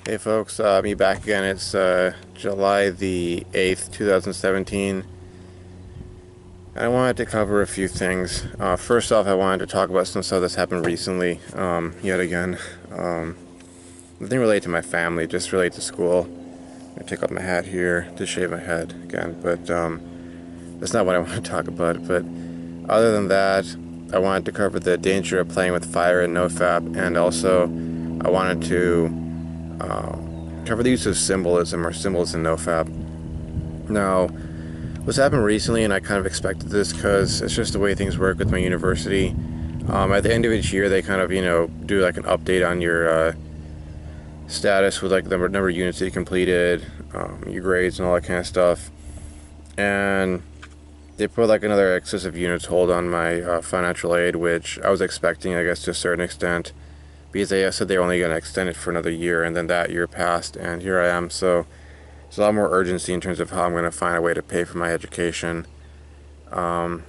Hey folks, me back again. It's July the 8th, 2017. I wanted to cover a few things. First off, I wanted to talk about some stuff that's happened recently, yet again. Nothing related to my family, just related to school. I take off my hat here to shave my head again, but that's not what I want to talk about. But other than that, I wanted to cover the danger of playing with fire in Nofap, and also I wanted to cover the use of symbolism or symbols in Nofap. Now, what's happened recently, and I kind of expected this because it's just the way things work with my university. At the end of each year, they kind of, do like an update on your status with like the number of units that you completed, your grades, and all that kind of stuff. And they put like another excessive units hold on my financial aid, which I was expecting, I guess, to a certain extent, because they said they were only going to extend it for another year, and then that year passed, and here I am. So there's a lot more urgency in terms of how I'm going to find a way to pay for my education. And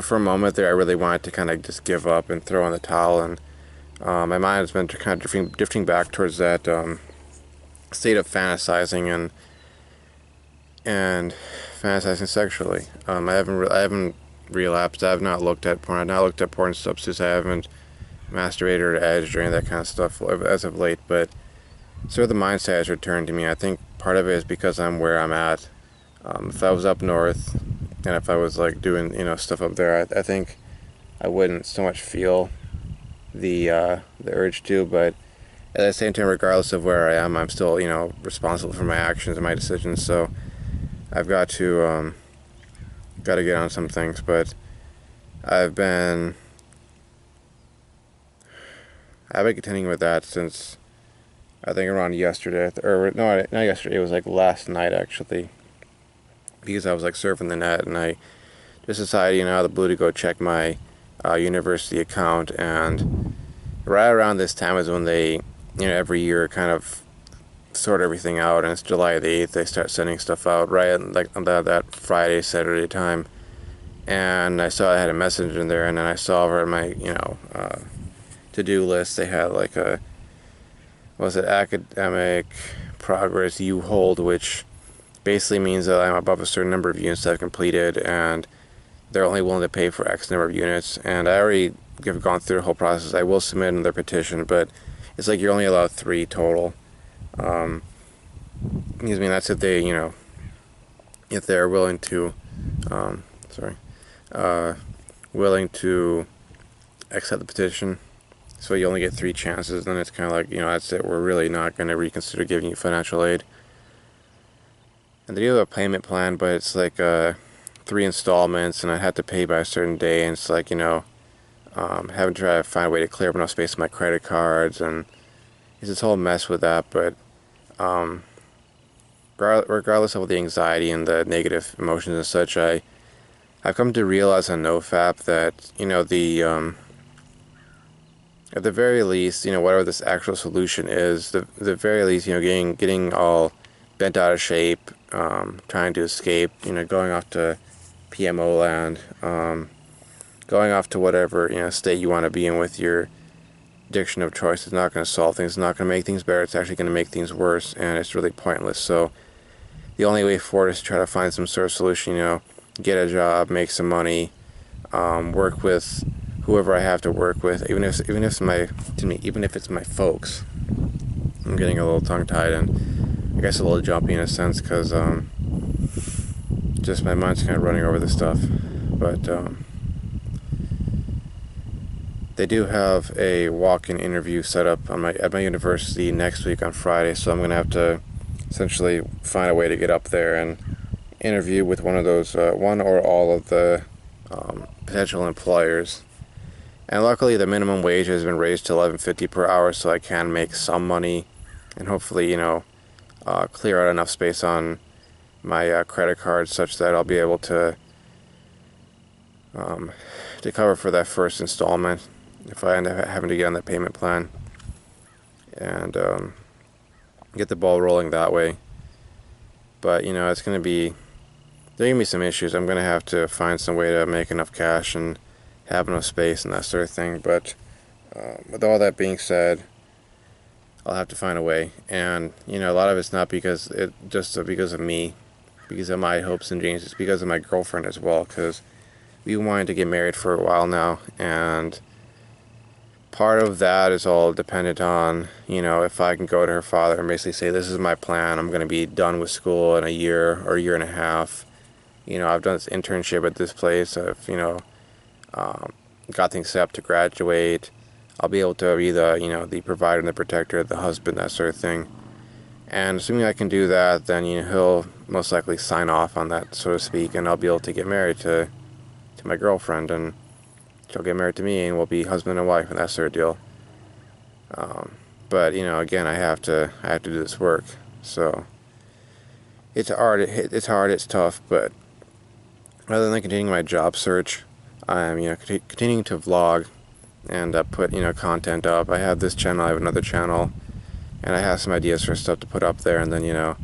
for a moment there, I really wanted to kind of just give up and throw in the towel, and my mind has been kind of drifting back towards that state of fantasizing and fantasizing sexually. I haven't relapsed. I have not looked at porn. I've not looked at porn substances. I haven't masturbated or edged or any of that kind of stuff as of late. But sort of the mindset has returned to me. I think part of it is because I'm where I'm at. If I was up north and if I was like doing stuff up there, I think I wouldn't so much feel the urge to. But at the same time, regardless of where I am, I'm still responsible for my actions and my decisions. So I've got to get on some things. But I've been contending with that since I think around yesterday, or no, not yesterday. It was like last night actually, because I was like surfing the net and I just decided, out of the blue, to go check my university account. And right around this time is when they, every year kind of sort everything out. And it's July the 8th. They start sending stuff out right at, like on that Friday, Saturday time. And I saw I had a message in there, and then I saw over my to-do list they had like a, was it academic progress you hold, which basically means that I'm above a certain number of units that I've completed, and they're only willing to pay for X number of units. And I already have gone through the whole process. I will submit another petition, but it's like you're only allowed 3 total. Excuse me. That's if they, if they're willing to, willing to accept the petition. So you only get 3 chances. Then it's kind of like, that's it. We're really not going to reconsider giving you financial aid. And they do have a payment plan, but it's like 3 installments, and I had to pay by a certain day. And it's like, having to try to find a way to clear up enough space on my credit cards, and it's this whole mess with that. But regardless of all the anxiety and the negative emotions and such, I've come to realize on Nofap that at the very least, whatever this actual solution is, the very least, getting all bent out of shape, trying to escape, going off to PMO land, going off to whatever state you want to be in with your addiction of choice is not going to solve things. It's not going to make things better. It's actually going to make things worse, and it's really pointless. So the only way forward is to try to find some sort of solution. Get a job, make some money, work with whoever I have to work with, even if it's my folks. I'm getting a little tongue-tied and I guess a little jumpy in a sense because just my mind's kind of running over this stuff. But they do have a walk-in interview set up at my university next week on Friday, so I'm going to have to essentially find a way to get up there and interview with one of those, one or all of the potential employers. And luckily, the minimum wage has been raised to $11.50 per hour, so I can make some money, and hopefully, clear out enough space on my credit card such that I'll be able to cover for that first installment if I end up having to get on that payment plan, and get the ball rolling that way. But it's going to be, there are going to be some issues. I'm going to have to find some way to make enough cash and have enough space and that sort of thing. But with all that being said, I'll have to find a way. And you know, a lot of it's not because because of me, because of my hopes and dreams. It's because of my girlfriend as well, because we wanted to get married for a while now, and part of that is all dependent on, you know, if I can go to her father and basically say, this is my plan, I'm going to be done with school in a year or a year and a half. You know, I've done this internship at this place, I've, you know, got things set up to graduate, I'll be able to be the, you know, the provider and the protector, the husband, that sort of thing. And assuming I can do that, then, you know, he'll most likely sign off on that, so to speak, and I'll be able to get married to my girlfriend, and she'll get married to me, and we'll be husband and wife, and that sort of deal. But you know, again, I have to do this work, so it's hard. It's tough. But rather than continuing my job search, I'm, you know, continuing to vlog and put, you know, content up. I have this channel, I have another channel, and I have some ideas for stuff to put up there, and then, you know,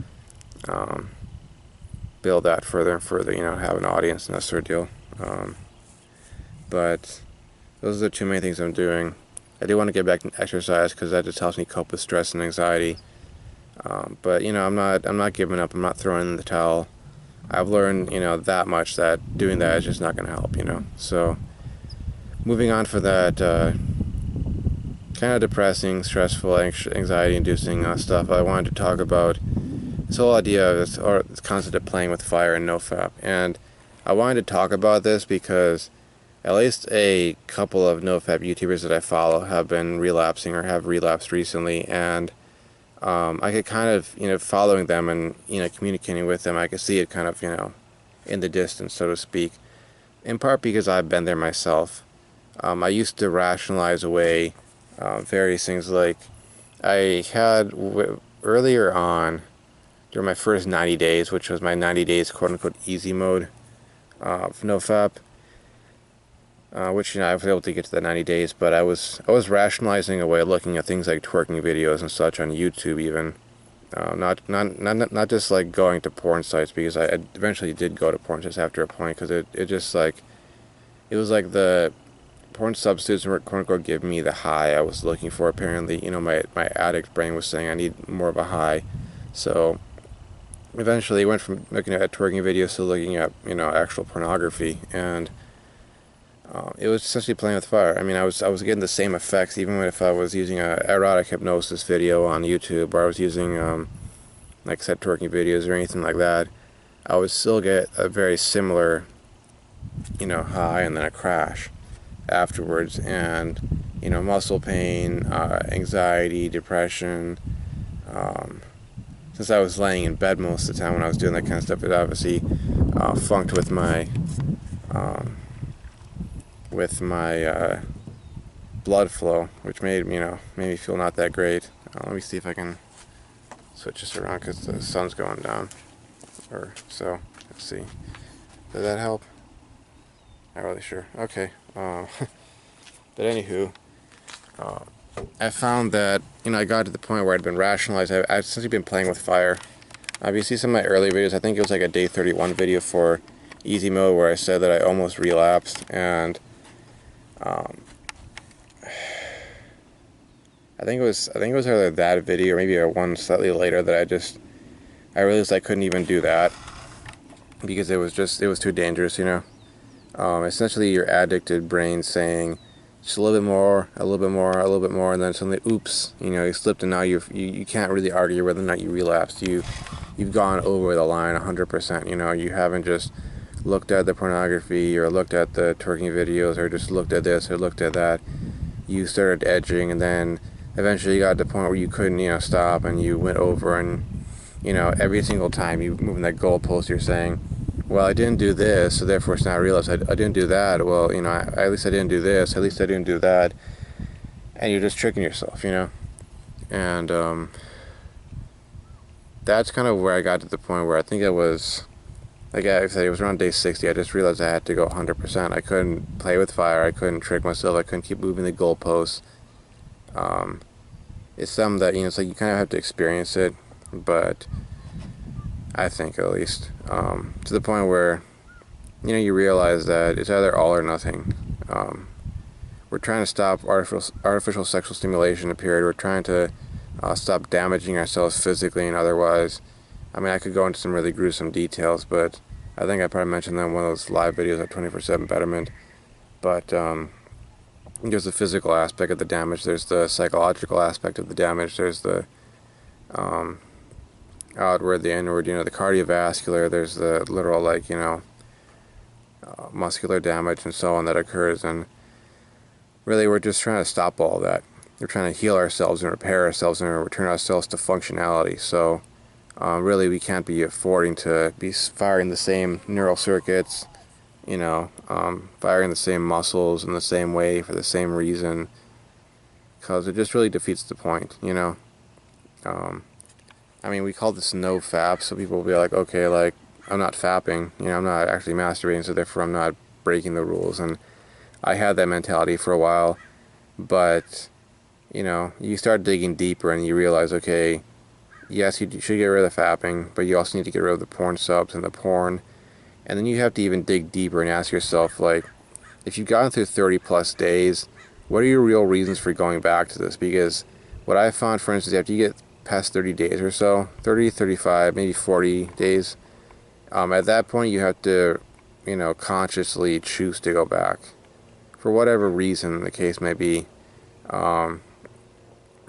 build that further and further. You know, have an audience and that sort of deal. But those are the two main things I'm doing. I do want to get back to exercise because that just helps me cope with stress and anxiety. But you know, I'm not giving up. I'm not throwing in the towel. I've learned, you know, that much that doing that is just not going to help. You know, so moving on for that kind of depressing, stressful, anxiety-inducing stuff, I wanted to talk about this whole idea of this concept of playing with fire and Nofap. And I wanted to talk about this because at least a couple of Nofap YouTubers that I follow have been relapsing or have relapsed recently, and I could kind of, you know, following them and, you know, communicating with them, I could see it kind of, you know, in the distance, so to speak, in part because I've been there myself. I used to rationalize away various things, like I had earlier on, during my first 90 days, which was my 90 days quote-unquote easy mode of Nofap, which, you know, I was able to get to the 90 days, but I was rationalizing away, looking at things like twerking videos and such on YouTube, even not just like going to porn sites, because I eventually did go to porn sites after a point, because it just like, it was like the porn substitutes were quote unquote give me the high I was looking for. Apparently, you know, my addict brain was saying I need more of a high, so eventually it went from looking at twerking videos to looking at, you know, actual pornography, and it was essentially playing with fire. I mean, I was getting the same effects even if I was using a erotic hypnosis video on YouTube, or I was using, like I said, twerking videos or anything like that. I would still get a very similar, you know, high and then a crash afterwards, and, you know, muscle pain, anxiety, depression. Since I was laying in bed most of the time when I was doing that kind of stuff, it obviously funked with my blood flow, which made me feel not that great. Let me see if I can switch this around because the sun's going down. Or so. Let's see. Does that help? Not really sure. Okay. But anywho, I found that, you know, I got to the point where I'd been rationalized. I've essentially been playing with fire. If you see some of my early videos, I think it was like a day 31 video for easy mode where I said that I almost relapsed, and I think it was either that video or maybe one slightly later that I realized I couldn't even do that because it was too dangerous, you know. Essentially your addicted brain saying just a little bit more, a little bit more, a little bit more, and then suddenly, oops, you know, you slipped, and now you can't really argue whether or not you relapsed. You've gone over the line 100%. You know, you haven't just looked at the pornography or looked at the twerking videos or just looked at this or looked at that. You started edging, and then eventually you got to the point where you couldn't, you know, stop, and you went over, and, you know, every single time you move in that goalpost, you're saying, well, I didn't do this, so therefore it's not real. I didn't do that. Well, you know, at least I didn't do this. At least I didn't do that. And you're just tricking yourself, you know. And that's kind of where I got to the point where I think it was, like I said, it was around day 60. I just realized I had to go 100%. I couldn't play with fire. I couldn't trick myself. I couldn't keep moving the goalposts. It's something that, you know, it's like you kind of have to experience it, but I think at least, to the point where, you know, you realize that it's either all or nothing. We're trying to stop artificial sexual stimulation, period. We're trying to stop damaging ourselves physically and otherwise. I mean, I could go into some really gruesome details, but I think I probably mentioned that in one of those live videos at 24/7 Betterment. But there's the physical aspect of the damage, there's the psychological aspect of the damage, there's the outward, the inward, the cardiovascular, there's the literal, like, muscular damage and so on that occurs. And really, we're just trying to stop all that. We're trying to heal ourselves and repair ourselves and return ourselves to functionality. So really, we can't be affording to be firing the same neural circuits, firing the same muscles in the same way for the same reason, because it just really defeats the point. I mean, we call this Nofap, so people will be like, okay, like, I'm not fapping, I'm not actually masturbating, so therefore I'm not breaking the rules. And I had that mentality for a while, but, you start digging deeper and you realize, okay, yes, you should get rid of the fapping, but you also need to get rid of the porn subs and the porn. And then you have to even dig deeper and ask yourself, like, if you've gotten through 30 plus days, what are your real reasons for going back to this? Because what I found, for instance, after you get past 30 days or so, 30, 35, maybe 40 days, at that point you have to, consciously choose to go back. For whatever reason the case may be.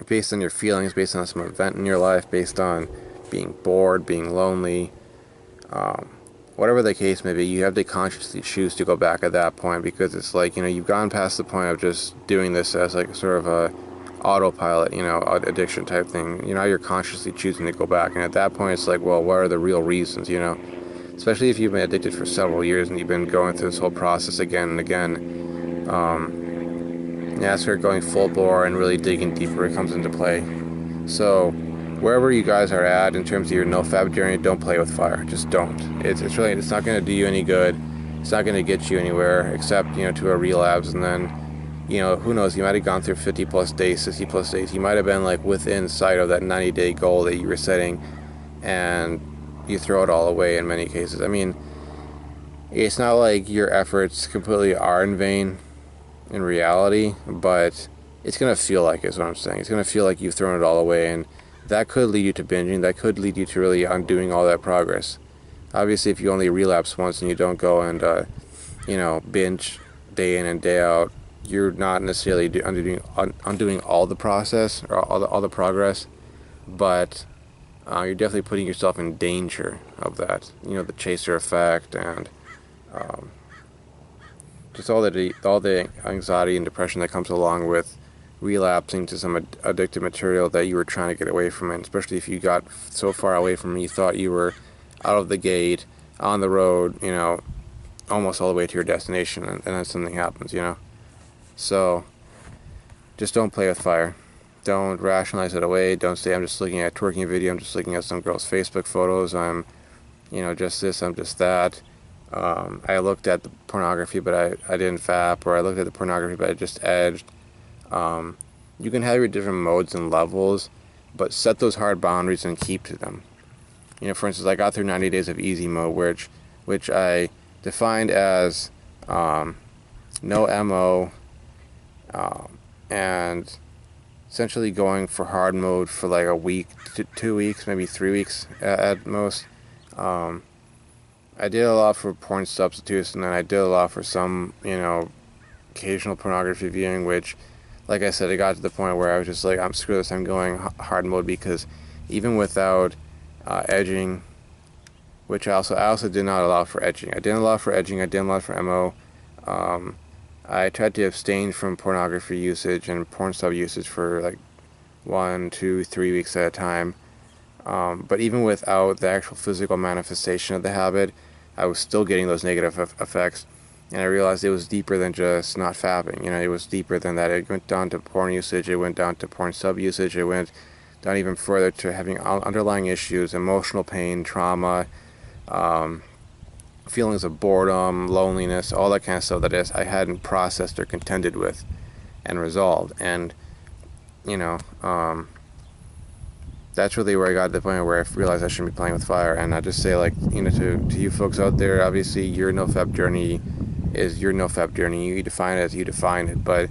Based on your feelings, based on some event in your life, based on being bored, being lonely, whatever the case may be, you have to consciously choose to go back at that point, because it's like, you've gone past the point of just doing this as like sort of a autopilot, addiction type thing. Now you're consciously choosing to go back, and at that point it's like, well, what are the real reasons, especially if you've been addicted for several years and you've been going through this whole process again and again. That's where going full bore and really digging deeper comes into play. So wherever you guys are at in terms of your nofap journey, don't play with fire. Just don't. It's not going to do you any good. It's not going to get you anywhere except, to a relapse. And then, who knows, you might have gone through 50 plus days, 60 plus days. You might have been like within sight of that 90-day goal that you were setting, and you throw it all away in many cases. I mean, it's not like your efforts completely are in vain in reality, but it's going to feel like it, is what I'm saying. It's going to feel like you've thrown it all away, and that could lead you to binging. That could lead you to really undoing all that progress. Obviously, if you only relapse once and you don't go and, binge day in and day out, you're not necessarily undoing all the process or all the progress, but you're definitely putting yourself in danger of that. The chaser effect and just all the anxiety and depression that comes along with relapsing to some addictive material that you were trying to get away from, and especially if you got so far away from it, you thought you were out of the gate, on the road, almost all the way to your destination, and then something happens, So, just don't play with fire. Don't rationalize it away. Don't say, I'm just looking at a twerking video, I'm just looking at some girl's Facebook photos, I'm, just this, I'm just that. I looked at the pornography, but I didn't fap, or I looked at the pornography, but I just edged. You can have your different modes and levels, but set those hard boundaries and keep to them. For instance, I got through 90 days of easy mode, which I defined as no MO, and essentially going for hard mode for like a week to 2 weeks, maybe 3 weeks at most. I did a lot for porn substitutes, and then I did a lot for some, occasional pornography viewing, which, like I said, it got to the point where I was just like, I'm screw this, I'm going hard mode, because even without edging, which I also did not allow for edging. I didn't allow for edging, I didn't allow for MO. I tried to abstain from pornography usage and porn sub usage for like 1, 2, 3 weeks at a time. But even without the actual physical manifestation of the habit, I was still getting those negative effects. And I realized it was deeper than just not fapping. It was deeper than that. It went down to porn usage, it went down to porn sub usage, it went down even further to having underlying issues, emotional pain, trauma, feelings of boredom, loneliness, all that kind of stuff that I hadn't processed or contended with and resolved. And, that's really where I got to the point where I realized I shouldn't be playing with fire. And I just say, like, to you folks out there, obviously your nofap journey is your nofap journey. You define it as you define it. But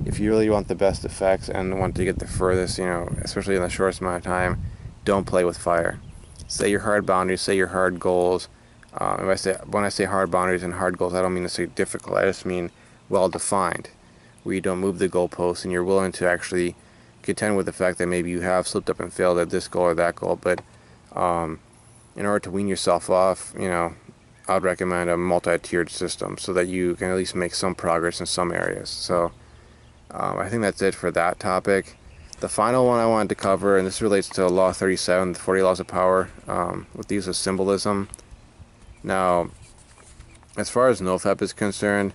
if you really want the best effects and want to get the furthest, especially in the shortest amount of time, don't play with fire. Set your hard boundaries, set your hard goals. When I say hard boundaries and hard goals, I don't mean to say difficult. I just mean well defined, where you don't move the goalposts and you're willing to actually contend with the fact that maybe you have slipped up and failed at this goal or that goal. But in order to wean yourself off, I'd recommend a multi-tiered system so that you can at least make some progress in some areas. So I think that's it for that topic. The final one I wanted to cover, and this relates to Law 37, the 40 Laws of Power, with the use of symbolism. Now, as far as Nofap is concerned,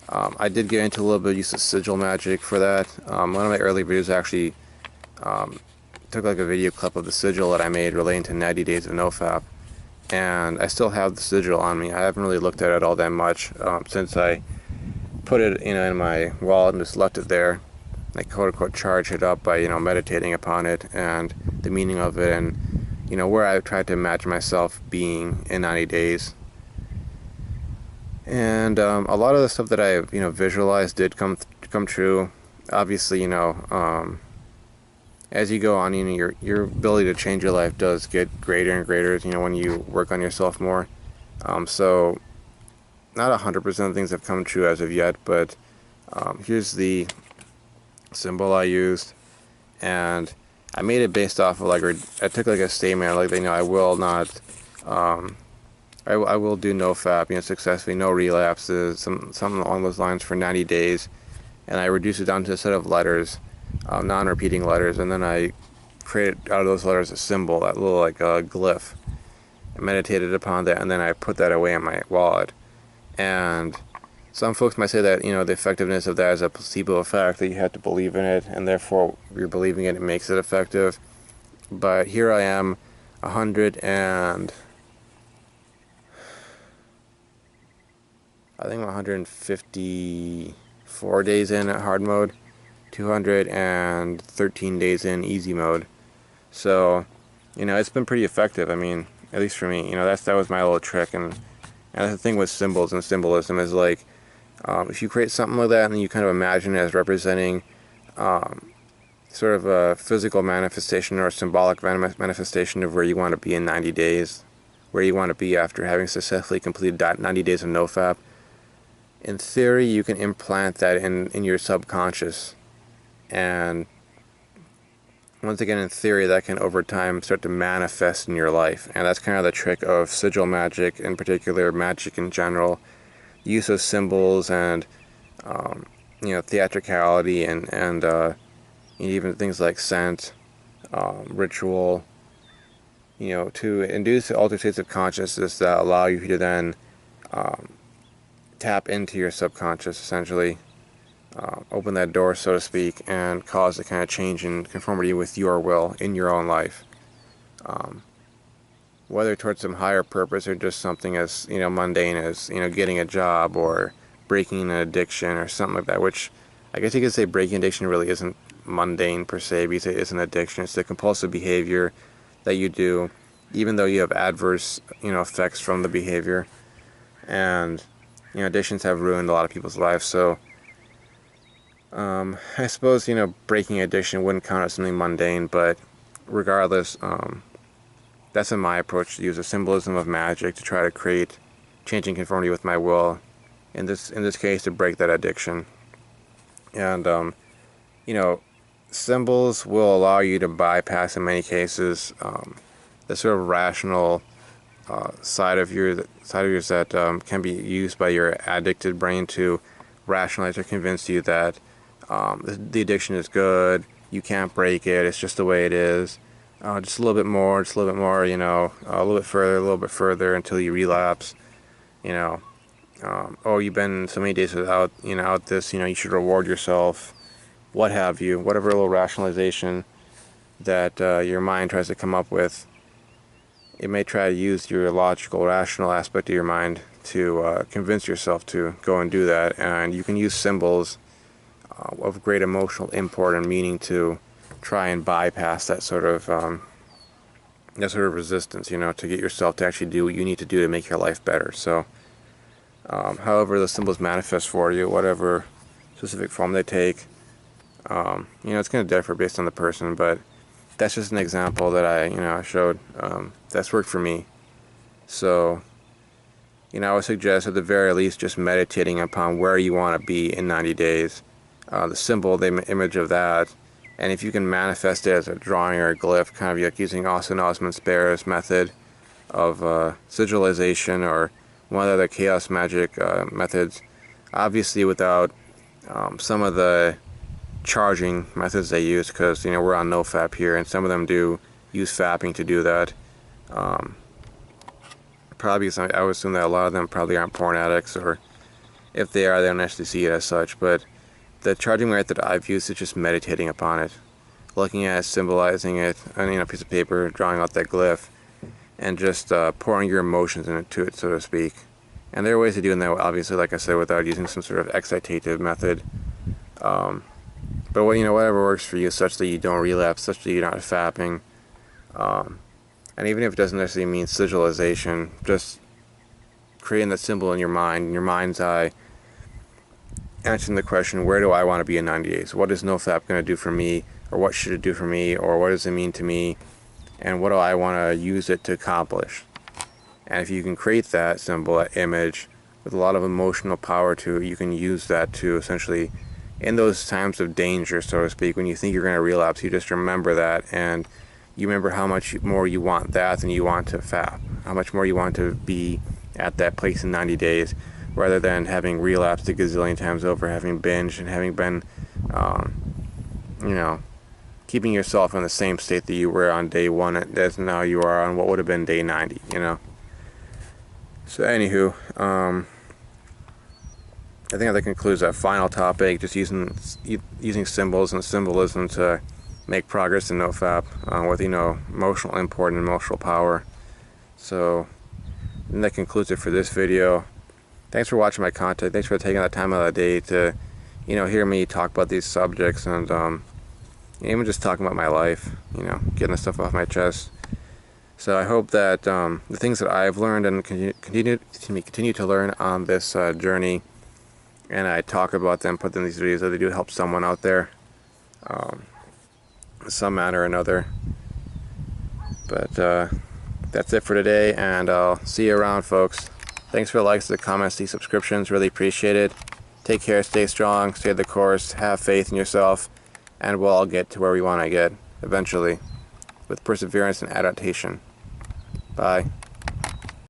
I did get into a little bit of use of sigil magic for that. One of my early videos actually took like a video clip of the sigil that I made relating to 90 days of Nofap. And I still have the sigil on me. I haven't really looked at it all that much since I put it in my wallet and just left it there. I quote-unquote charge it up by meditating upon it and the meaning of it, and where I tried to imagine myself being in 90 days. And a lot of the stuff that I visualized did come true. Obviously, as you go on, your ability to change your life does get greater and greater, when you work on yourself more. So not 100% of things have come true as of yet, but here's the symbol I used, and I made it based off of I took a statement I will not, I will do Nofap successfully, no relapses, something along those lines for 90 days, and I reduced it down to a set of letters, non-repeating letters, and then I created out of those letters a symbol, that little glyph. I meditated upon that, and then I put that away in my wallet. And some folks might say that the effectiveness of that is a placebo effect, that you have to believe in it, and therefore you're believing it makes it effective. But here I am, 154 days in at hard mode, 213 days in easy mode. So, it's been pretty effective. I mean, at least for me, that was my little trick. And the thing with symbols and symbolism is if you create something like that and then you kind of imagine it as representing sort of a physical manifestation or a symbolic manifestation of where you want to be in 90 days, where you want to be after having successfully completed 90 days of Nofap, in theory you can implant that in your subconscious. And once again, in theory, that can over time start to manifest in your life. And that's kind of the trick of sigil magic, in particular, magic in general. Use of symbols and theatricality and even things like scent, ritual, to induce altered states of consciousness that allow you to then tap into your subconscious, essentially, open that door, so to speak, and cause a kind of change in conformity with your will in your own life. Whether towards some higher purpose or just something as mundane as getting a job or breaking an addiction or something like that, which I guess you could say breaking addiction really isn't mundane per se, because it is an addiction. It's the compulsive behavior that you do even though you have adverse effects from the behavior. And addictions have ruined a lot of people's lives. So I suppose breaking addiction wouldn't count as something mundane, but regardless, that's in my approach, to use a symbolism of magic to try to create changing conformity with my will, in this case to break that addiction. And symbols will allow you to bypass, in many cases, the sort of rational side of yours that can be used by your addicted brain to rationalize or convince you that the addiction is good, you can't break it, it's just the way it is. Just a little bit more, a little bit further until you relapse. You've been so many days without out this, you should reward yourself, what have you, whatever little rationalization that your mind tries to come up with. It may try to use your logical, rational aspect of your mind to convince yourself to go and do that. And you can use symbols of great emotional import and meaning to try and bypass that sort of resistance, to get yourself to actually do what you need to do to make your life better. So, however the symbols manifest for you, whatever specific form they take, It's going to differ based on the person, but that's just an example that I showed that's worked for me. So, I would suggest at the very least just meditating upon where you want to be in 90 days, the symbol, the image of that, and if you can manifest it as a drawing or a glyph, kind of like using Austin Osman Spare's method of sigilization or one of the other chaos magic methods, obviously without some of the charging methods they use, because we're on Nofap here, and some of them do use fapping to do that. Probably, I would assume that a lot of them probably aren't porn addicts, or if they are, they don't actually see it as such. But the charging method I've used is just meditating upon it, looking at it, symbolizing it on a piece of paper, drawing out that glyph, and just pouring your emotions into it, so to speak. And there are ways of doing that, obviously, like I said, without using some sort of excitative method. But whatever works for you, such that you don't relapse, such that you're not fapping. And even if it doesn't necessarily mean sigilization, just creating that symbol in your mind, in your mind's eye, answering the question, where do I want to be in 90 days? What is Nofap going to do for me? Or what should it do for me? Or what does it mean to me? And what do I want to use it to accomplish? And if you can create that symbol, that image, with a lot of emotional power to it, you can use that to essentially, in those times of danger, so to speak, when you think you're going to relapse, you just remember that, and you remember how much more you want that than you want to fap, how much more you want to be at that place in 90 days, rather than having relapsed a gazillion times over, having binged, and having been, keeping yourself in the same state that you were on day 1 as now you are on what would have been day 90, So anywho, I think that concludes that final topic, just using symbols and symbolism to make progress in Nofap with emotional import and emotional power. So that concludes it for this video. Thanks for watching my content. Thanks for taking that time out of the day to hear me talk about these subjects, and even just talking about my life, getting the stuff off my chest. So I hope that the things that I've learned and continue to learn on this journey, and I talk about them, put them in these videos, that they do help someone out there in some manner or another. But that's it for today, and I'll see you around, folks. Thanks for the likes, the comments, the subscriptions. Really appreciate it. Take care, stay strong, stay the course, have faith in yourself, and we'll all get to where we want to get eventually, with perseverance and adaptation. Bye.